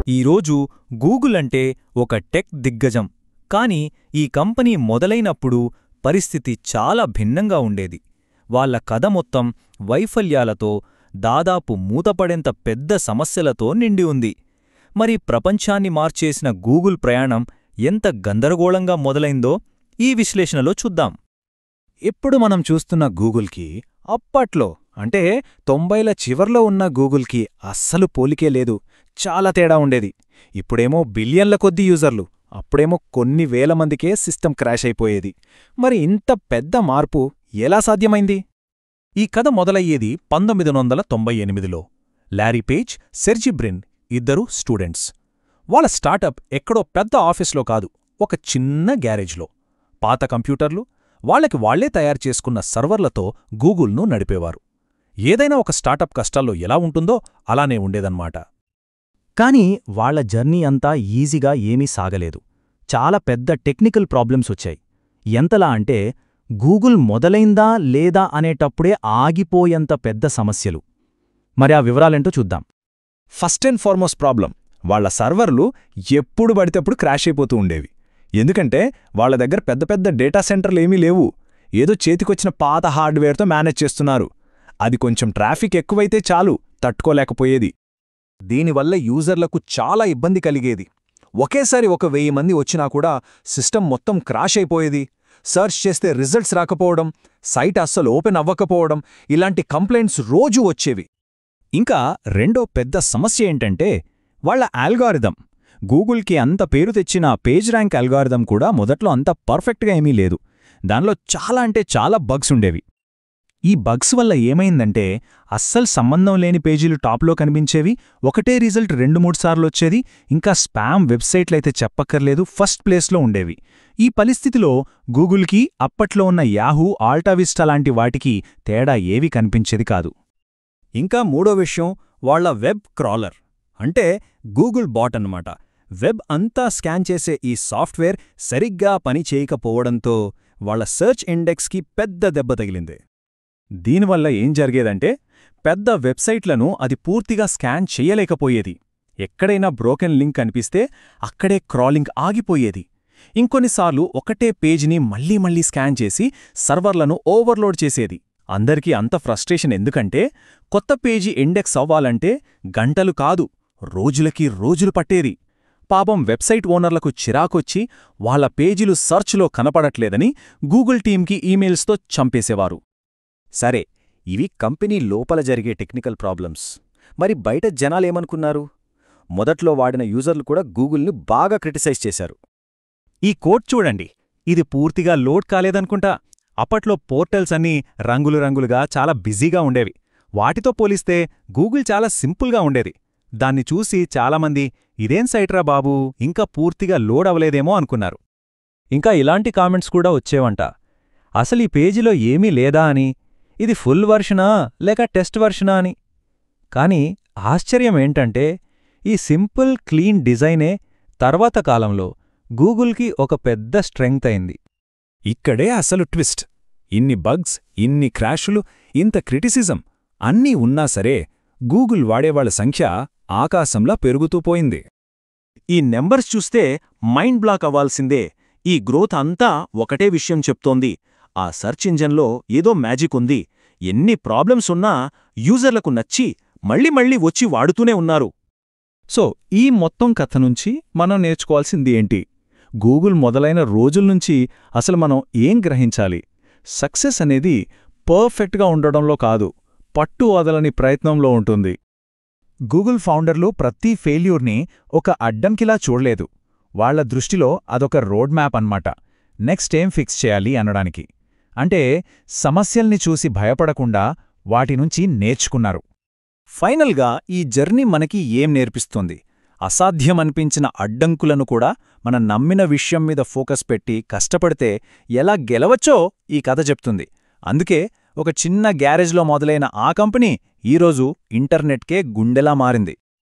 ఈరోజు గూగుల్ అంటే ఒక టెక్ దిగ్గజం. కాని ఈ కంపెనీ మొదలైనప్పుడు పరిస్థితి చాలా భిన్నంగా ఉండేది. వాళ్ళ కథ మొత్తం వైఫల్యాలతో, దాదాపు మూతపడేంత పెద్ద సమస్యలతో నిండి ఉంది. మరి ప్రపంచాన్ని మార్చేసిన గూగుల్ ప్రయాణం ఎంత గందరగోళంగా మొదలైందో ఈ విశ్లేషణలో చూద్దాం. ఇప్పుడు మనం చూస్తున్న గూగుల్కి అప్పట్లో అంటే 90ల చివర్లో ఉన్న గూగుల్కి అస్సలు పోలికే లేదు. చాలా తేడా ఉండేది. ఇప్పుడేమో బిలియన్ల కొద్దీ యూజర్లు, అప్పుడేమో కొన్ని వేల మందికే సిస్టమ్ క్రాష్ అయిపోయేది. మరి ఇంత పెద్ద మార్పు ఎలా సాధ్యమైంది? ఈ కథ మొదలయ్యేది 1998లో. లారీ పేజ్, సెర్జీ బ్రిన్ ఇద్దరు స్టూడెంట్స్. వాళ్ళ స్టార్టప్ ఎక్కడో పెద్ద ఆఫీస్లో కాదు, ఒక చిన్న గ్యారేజ్లో. పాత కంప్యూటర్లు, వాళ్ళకి వాళ్లే తయారు చేసుకున్న సర్వర్లతో గూగుల్ను నడిపేవారు. ఏదైనా ఒక స్టార్టప్ కష్టాల్లో ఎలా ఉంటుందో అలానే ఉండేదన్నమాట. కానీ వాళ్ల జర్నీ అంతా ఈజీగా ఏమీ సాగలేదు. చాలా పెద్ద టెక్నికల్ ప్రాబ్లమ్స్ వచ్చాయి. ఎంతలా అంటే గూగుల్ మొదలైందా లేదా అనేటప్పుడే ఆగిపోయేంత పెద్ద సమస్యలు. మరి ఆ వివరాలేంటో చూద్దాం. ఫస్ట్ అండ్ ఫార్మోస్ట్ ప్రాబ్లం, వాళ్ల సర్వర్లు ఎప్పుడు పడితేప్పుడు క్రాష్ అయిపోతూ ఉండేవి. ఎందుకంటే వాళ్ల దగ్గర పెద్ద పెద్ద డేటా సెంటర్లేమీ లేవు. ఏదో చేతికొచ్చిన పాత హార్డ్వేర్తో మేనేజ్ చేస్తున్నారు. అది కొంచెం ట్రాఫిక్ ఎక్కువైతే చాలు, తట్టుకోలేకపోయేది. దీనివల్ల యూజర్లకు చాలా ఇబ్బంది కలిగేది. ఒకేసారి 1000 మంది వచ్చినా కూడా సిస్టమ్ మొత్తం క్రాష్ అయిపోయేది. సర్చ్ చేస్తే రిజల్ట్స్ రాకపోవడం, సైట్ అస్సలు ఓపెన్ అవ్వకపోవడం, ఇలాంటి కంప్లైంట్స్ రోజూ వచ్చేవి. ఇంకా రెండో పెద్ద సమస్య ఏంటంటే వాళ్ల అల్గారిథం. గూగుల్కి అంత పేరు తెచ్చిన పేజ్ ర్యాంక్ అల్గారిథం కూడా మొదట్లో అంత పర్ఫెక్ట్గా ఏమీ లేదు. దానిలో చాలా అంటే చాలా బగ్స్ ఉండేవి. ఈ బగ్స్ వల్ల ఏమైందంటే అస్సలు సంబంధం లేని పేజీలు టాప్లో కనిపించేవి, ఒకటే రిజల్ట్ 2-3 సార్లొచ్చేది. ఇంకా స్పామ్ వెబ్సైట్లయితే చెప్పక్కర్లేదు, ఫస్ట్ ప్లేస్లో ఉండేవి. ఈ పరిస్థితిలో గూగుల్కి అప్పట్లో ఉన్న యాహూ, ఆల్టావిస్టా లాంటి వాటికి తేడా ఏవీ కనిపించేది కాదు. ఇంకా మూడో విషయం, వాళ్ల వెబ్ క్రాలర్ అంటే గూగుల్ బాట్ అన్నమాట. వెబ్ అంతా స్కాన్ చేసే ఈ సాఫ్ట్వేర్ సరిగ్గా పనిచేయకపోవడంతో వాళ్ల సెర్చ్ ఇండెక్స్కి పెద్ద దెబ్బ తగిలింది. దీనివల్ల ఏం జరిగేదంటే పెద్ద వెబ్సైట్లను అది పూర్తిగా స్కాన్ చెయ్యలేకపోయేది. ఎక్కడైనా బ్రోకెన్ లింక్ కనిపిస్తే అక్కడే క్రాలింగ్ ఆగిపోయేది. ఇంకొన్నిసార్లు ఒకటే పేజీని మళ్లీ మళ్లీ స్కాన్ చేసి సర్వర్లను ఓవర్లోడ్ చేసేది. అందరికీ అంత ఫ్రస్ట్రేషన్ ఎందుకంటే కొత్త పేజీ ఇండెక్స్ అవ్వాలంటే గంటలు కాదు, రోజులకి రోజులు పట్టేది. పాపం వెబ్సైట్ ఓనర్లకు చిరాకొచ్చి వాళ్ల పేజీలు సర్చ్లో కనపడట్లేదని గూగుల్ టీంకి ఈమెయిల్స్తో చంపేసేవారు. సరే, ఇవి కంపెనీ లోపల జరిగే టెక్నికల్ ప్రాబ్లమ్స్. మరి బయట జనాలేమనుకున్నారు? మొదట్లో వాడిన యూజర్లు కూడా గూగుల్ని బాగా క్రిటిసైజ్ చేశారు. ఈ కోడ్ చూడండి, ఇది పూర్తిగా లోడ్ కాలేదనుకుంటా. అప్పట్లో పోర్టల్స్ అన్నీ రంగులు రంగులుగా చాలా బిజీగా ఉండేవి. వాటితో పోలిస్తే గూగుల్ చాలా సింపుల్గా ఉండేది. దాన్ని చూసి చాలామంది ఇదేం సైట్రా బాబూ, ఇంకా పూర్తిగా లోడ్ అవలేదేమో అనుకున్నారు. ఇంకా ఇలాంటి కామెంట్స్ కూడా వచ్చేవంట, అసలీ పేజీలో ఏమీ లేదా అని, ఇది ఫుల్ వర్షనా లేక టెస్ట్ వర్షనా అని. కాని ఆశ్చర్యమేంటంటే ఈ సింపుల్ క్లీన్ డిజైనే తర్వాత కాలంలో గూగుల్కి ఒక పెద్ద స్ట్రెంగ్త్ అయింది. ఇక్కడే అసలు ట్విస్ట్. ఇన్ని బగ్స్, ఇన్ని క్రాషులు, ఇంత క్రిటిసిజం అన్నీ ఉన్నా సరే గూగుల్ వాడేవాళ్ల సంఖ్య ఆకాశంలా పెరుగుతూ పోయింది. ఈ నెంబర్స్ చూస్తే మైండ్ బ్లాక్ అవ్వాల్సిందే. ఈ గ్రోత్ అంతా ఒకటే విషయం చెప్తోంది, ఆ సర్చ్ ఇంజన్లో ఏదో మ్యాజిక్ ఉంది. ఎన్ని ప్రాబ్లమ్స్ ఉన్నా యూజర్లకు నచ్చి మళ్ళీ మళ్ళీ వచ్చి వాడుతూనే ఉన్నారు. సో ఈ మొత్తం కథ నుంచి మనం నేర్చుకోవాల్సింది ఏంటి? గూగుల్ మొదలైన రోజుల్నుంచి అసలు మనం ఏం గ్రహించాలి? సక్సెస్ అనేది పర్ఫెక్ట్గా ఉండడంలో కాదు, పట్టు వదలని ప్రయత్నంలో ఉంటుంది. గూగుల్ ఫౌండర్లు ప్రతి ఫెయిల్యూర్ని ఒక అడ్డంకిలా చూడలేదు. వాళ్ల దృష్టిలో అదొక రోడ్ మ్యాప్ అన్నమాట, నెక్స్ట్ ఏం ఫిక్స్ చేయాలి అనడానికి. అంటే సమస్యల్ని చూసి భయపడకుండా వాటినుంచి నేర్చుకున్నారు. ఫైనల్గా ఈ జర్నీ మనకి ఏం నేర్పిస్తుంది? అసాధ్యమనిపించిన అడ్డంకులను కూడా మనం నమ్మిన విషయం మీద ఫోకస్ పెట్టి కష్టపడితే ఎలా గెలవచ్చో ఈ కథ చెప్తుంది. అందుకే ఒక చిన్న గ్యారేజ్లో మొదలైన ఆ కంపెనీ ఈరోజు ఇంటర్నెట్కే గుండెలా మారింది.